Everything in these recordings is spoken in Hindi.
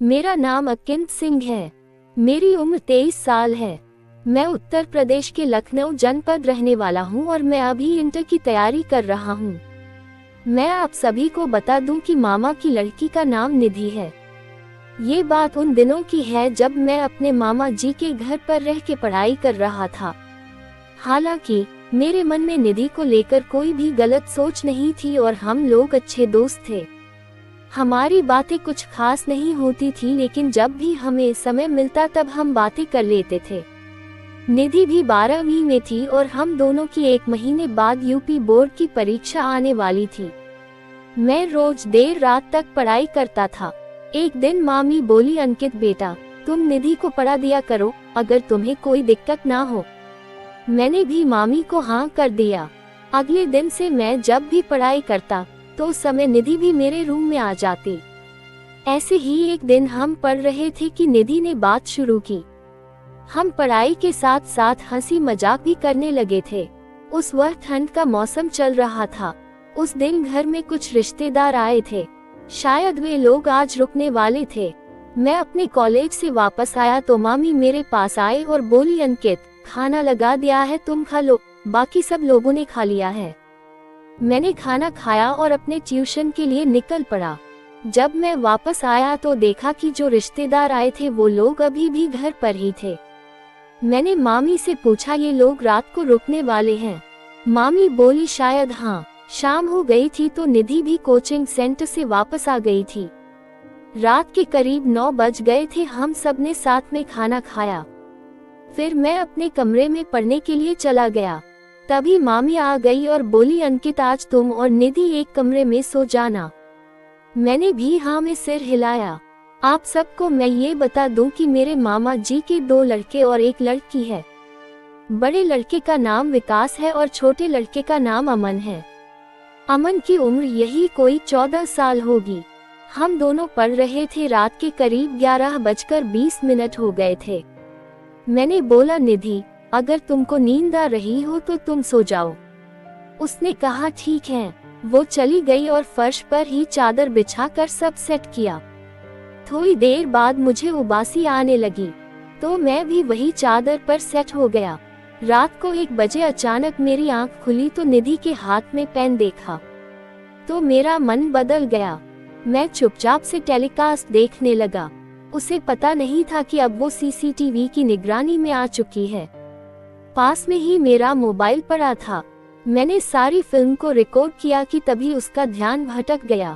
मेरा नाम अंकित सिंह है। मेरी उम्र 23 साल है। मैं उत्तर प्रदेश के लखनऊ जनपद रहने वाला हूँ और मैं अभी इंटर की तैयारी कर रहा हूँ। मैं आप सभी को बता दूं कि मामा की लड़की का नाम निधि है। ये बात उन दिनों की है जब मैं अपने मामा जी के घर पर रह के पढ़ाई कर रहा था। हालांकि मेरे मन में निधि को लेकर कोई भी गलत सोच नहीं थी और हम लोग अच्छे दोस्त थे। हमारी बातें कुछ खास नहीं होती थी, लेकिन जब भी हमें समय मिलता तब हम बातें कर लेते थे। निधि भी 12वीं में थी और हम दोनों की 1 महीने बाद यूपी बोर्ड की परीक्षा आने वाली थी। मैं रोज देर रात तक पढ़ाई करता था। एक दिन मामी बोली, अंकित बेटा, तुम निधि को पढ़ा दिया करो, अगर तुम्हें कोई दिक्कत ना हो। मैंने भी मामी को हाँ कर दिया। अगले दिन से मैं जब भी पढ़ाई करता तो उस समय निधि भी मेरे रूम में आ जाती। ऐसे ही एक दिन हम पढ़ रहे थे कि निधि ने बात शुरू की। हम पढ़ाई के साथ साथ हंसी मजाक भी करने लगे थे। उस वक्त ठंड का मौसम चल रहा था। उस दिन घर में कुछ रिश्तेदार आए थे। शायद वे लोग आज रुकने वाले थे। मैं अपने कॉलेज से वापस आया तो मामी मेरे पास आए और बोली, अंकित, खाना लगा दिया है, तुम खा लो, बाकी सब लोगों ने खा लिया है। मैंने खाना खाया और अपने ट्यूशन के लिए निकल पड़ा। जब मैं वापस आया तो देखा कि जो रिश्तेदार आए थे वो लोग अभी भी घर पर ही थे। मैंने मामी से पूछा, ये लोग रात को रुकने वाले हैं? मामी बोली, शायद हाँ। शाम हो गई थी तो निधि भी कोचिंग सेंटर से वापस आ गई थी। रात के करीब 9 बज गए थे। हम सब ने साथ में खाना खाया। फिर मैं अपने कमरे में पढ़ने के लिए चला गया। तभी मामी आ गई और बोली, अंकित, आज तुम और निधि एक कमरे में सो जाना। मैंने भी हाँ में सिर हिलाया। आप सबको मैं ये बता दूं कि मेरे मामा जी के 2 लड़के और 1 लड़की है। बड़े लड़के का नाम विकास है और छोटे लड़के का नाम अमन है। अमन की उम्र यही कोई 14 साल होगी। हम दोनों पढ़ रहे थे। रात के करीब 11:20 हो गए थे। मैंने बोला, निधि, अगर तुमको नींद आ रही हो तो तुम सो जाओ। उसने कहा, ठीक है। वो चली गई और फर्श पर ही चादर बिछाकर सब सेट किया। थोड़ी देर बाद मुझे उबासी आने लगी तो मैं भी वही चादर पर सेट हो गया। रात को 1 बजे अचानक मेरी आंख खुली तो निधि के हाथ में पेन देखा तो मेरा मन बदल गया। मैं चुपचाप से टेलीकास्ट देखने लगा। उसे पता नहीं था कि अब वो सीसीटीवी की निगरानी में आ चुकी है। पास में ही मेरा मोबाइल पड़ा था। मैंने सारी फिल्म को रिकॉर्ड किया कि तभी उसका ध्यान भटक गया।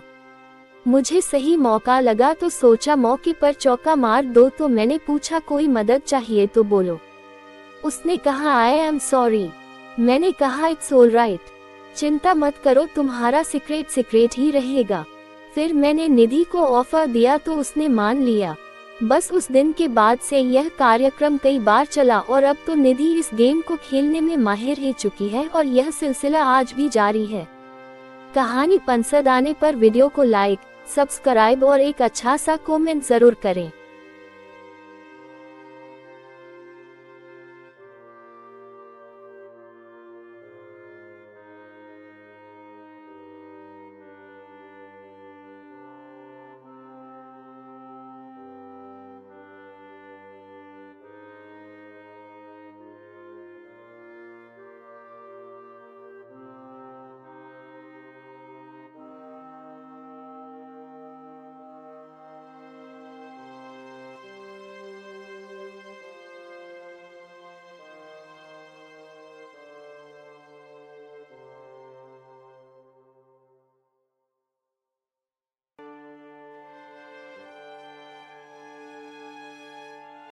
मुझे सही मौका लगा तो सोचा मौके पर चौका मार दो। तो मैंने पूछा, कोई मदद चाहिए तो बोलो। उसने कहा, आई एम सॉरी। मैंने कहा, इट्स ऑल राइट, चिंता मत करो, तुम्हारा सीक्रेट ही रहेगा। फिर मैंने निधि को ऑफर दिया तो उसने मान लिया। बस उस दिन के बाद से यह कार्यक्रम कई बार चला और अब तो निधि इस गेम को खेलने में माहिर हो चुकी है और यह सिलसिला आज भी जारी है। कहानी पसंद आने पर वीडियो को लाइक, सब्सक्राइब और एक अच्छा सा कमेंट जरूर करें।